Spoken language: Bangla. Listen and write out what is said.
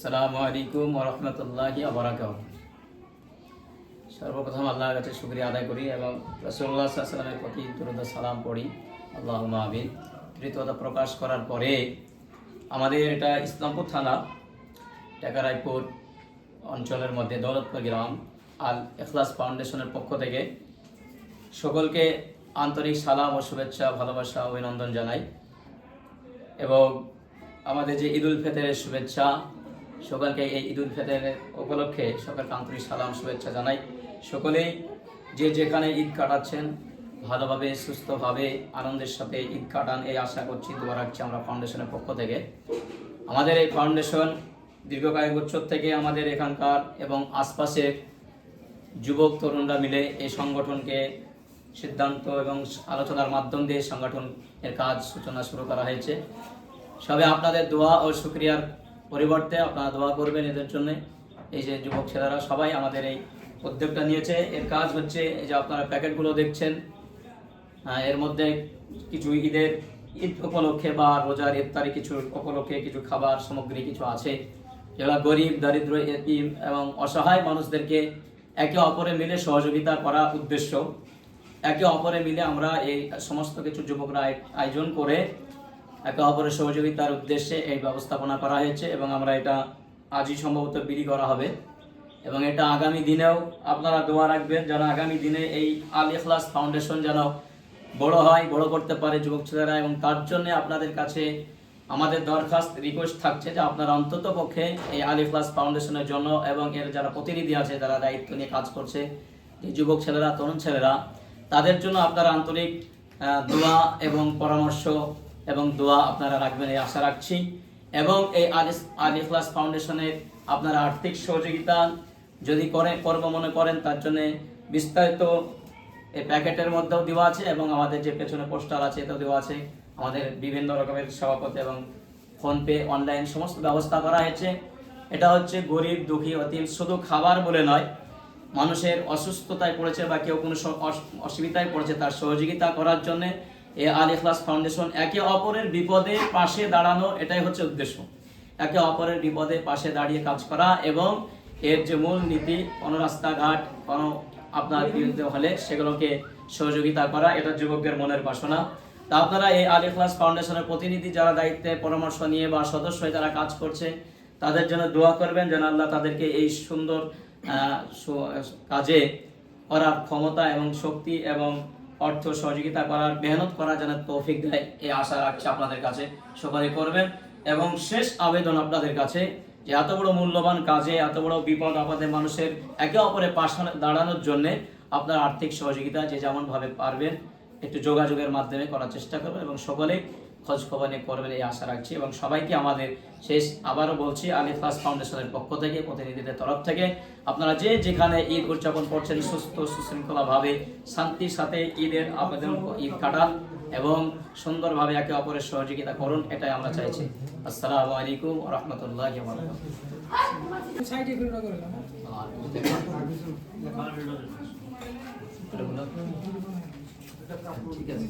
আসসালামু আলাইকুম ওয়া রাহমাতুল্লাহি ওয়া বারাকাতুহু। সর্বপ্রথম আল্লাহর কাছে শুকরিয়া আদায় করি এবং রাসূলুল্লাহ সাল্লাল্লাহু আলাইহি ওয়াসাল্লামের প্রতি দরুদ ও সালাম পড়ি। আল্লাহুম্মা আমিন। কৃতজ্ঞতা প্রকাশ করার পরে আমাদের এটা ইসলামপুর থানা টেকারাইপুর অঞ্চলের মধ্যে দৌলতপুর গ্রাম আল ইখলাস ফাউন্ডেশনের পক্ষ থেকে সকলকে আন্তরিক সালাম ও শুভেচ্ছা ভালোবাসা অভিনন্দন জানাই এবং আমাদের যে ঈদুল ফিতরের শুভেচ্ছা, সকলকে এই ঈদুল ফিতরের উপলক্ষে সকলকে আন্তরিক সালাম শুভেচ্ছা জানাই। সকলেই যে যেখানে ঈদ কাটাচ্ছেন ভালোভাবে সুস্থভাবে আনন্দের সাথে ঈদ কাটান এই আশা করছি, দোয়া রাখছি আমরা ফাউন্ডেশনের পক্ষ থেকে। আমাদের এই ফাউন্ডেশন দীর্ঘ কয়েক বছর থেকে আমাদের এখানকার এবং আশপাশের যুবক তরুণরা মিলে এই সংগঠনকে সিদ্ধান্ত এবং আলোচনার মাধ্যম দিয়ে সংগঠনের কাজ সূচনা শুরু করা হয়েছে। সবে আপনাদের দোয়া ও শুকরিয়ার পরিবর্তে আপনারা দোয়া করবেন এদের জন্য। এই যে যুবক ছেলেরা সবাই আমাদের এই উদ্যোগটা নিয়েছে। এর কাজ হচ্ছে এই যে আপনারা প্যাকেটগুলো দেখছেন, এর মধ্যে কিছু ঈদ উপলক্ষে বা রোজার ইফতারি কিছু উপলক্ষে কিছু খাবার সামগ্রী কিছু আছে, যেগুলো গরিব দরিদ্র এতিম এবং অসহায় মানুষদেরকে একে অপরে মিলে সহযোগিতা করা উদ্দেশ্য। একে অপরে মিলে আমরা এই সমস্ত কিছু যুবকরা আয়োজন করে একে অপরের সহযোগিতার উদ্দেশ্যে এই ব্যবস্থাপনা করা হয়েছে এবং আমরা এটা আজই সম্ভবত বিলি করা হবে এবং এটা আগামী দিনেও আপনারা দোয়া রাখবেন যেন আগামী দিনে এই আল ইখলাস ফাউন্ডেশন যেন বড় হয়, বড় করতে পারে যুবক ছেলেরা। এবং তার জন্য আপনাদের কাছে আমাদের দরখাস্ত রিকোয়েস্ট থাকছে যে আপনারা অন্তত পক্ষে এই আল ইখলাস ফাউন্ডেশনের জন্য এবং এর যারা প্রতিনিধি আছে, যারা দায়িত্ব নিয়ে কাজ করছে, এই যুবক ছেলেরা তরুণ ছেলেরা, তাদের জন্য আপনারা আন্তরিক দোয়া এবং পরামর্শ এবং দোয়া আপনারা রাখবেন এই আশা রাখছি। এবং এই আল ইখলাস ফাউন্ডেশনের আপনারা আর্থিক সহযোগিতা যদি করব মনে করেন, তার জন্য বিস্তারিত এই প্যাকেটের মধ্যেও দেওয়া আছে এবং আমাদের যে পেছনে পোস্টার আছে এটাও দেওয়া আছে। আমাদের বিভিন্ন রকমের সভাপতি এবং ফোনপে অনলাইন সমস্ত ব্যবস্থা করা হয়েছে। এটা হচ্ছে গরিব দুঃখী অতিম শুধু খাবার বলে নয়, মানুষের অসুস্থতায় পড়েছে বা কেউ কোনো অসুবিধায় পড়েছে তার সহযোগিতা করার জন্য এই আল ইখলাস ফাউন্ডেশন একে অপরের বিপদে পাশে দাঁড়ানো, এটাই হচ্ছে উদ্দেশ্য। একে অপরের বিপদে পাশে দাঁড়িয়ে কাজ করা এবং এর যে মূল নীতি, কোনো রাস্তাঘাট কোনো আপনার বিরুদ্ধে হলে সেগুলোকে সহযোগিতা করা, এটা যুবকদের মনের বাসনা। তা আপনারা এই আল ইখলাস ফাউন্ডেশনের প্রতিনিধি যারা দায়িত্বে পরামর্শ নিয়ে বা সদস্য হয়ে যারা কাজ করছে, তাদের জন্য দোয়া করবেন যেন আল্লাহ তাদেরকে এই সুন্দর কাজে করার ক্ষমতা এবং শক্তি এবং অর্থ সহযোগিতা করার মেহনত করার যেন তৌফিক দেয়, এই আশা রাখছি আপনাদের কাছে সকলে করবেন। এবং শেষ আবেদন আপনাদের কাছে যে এত বড় মূল্যবান কাজে, এত বড় বিপদ আপদে মানুষের একে অপরের পাশে দাঁড়ানোর জন্য আপনার আর্থিক সহযোগিতা যে যেমনভাবে পারবেন একটু যোগাযোগের মাধ্যমে করার চেষ্টা করবেন এবং সকলে খোঁজ খবর নিয়ে করবেন এই আশা রাখছি। এবং সবাইকে আমাদের শেষ আবারও বলছি আল ইখলাস ফাউন্ডেশনের পক্ষ থেকে প্রতিনিধিদের তরফ থেকে আপনারা যে যেখানে ঈদ উদযাপন করছেন সুস্থ সুশৃঙ্খলাভাবে শান্তির সাথে ঈদের আবেদন ঈদ কাটান এবং সুন্দরভাবে একে অপরের সহযোগিতা করুন, এটাই আমরা চাইছি। আসসালামু আলাইকুম ওয়া রাহমাতুল্লাহি ওয়া বারাকাতুহু। ঠিক আছে।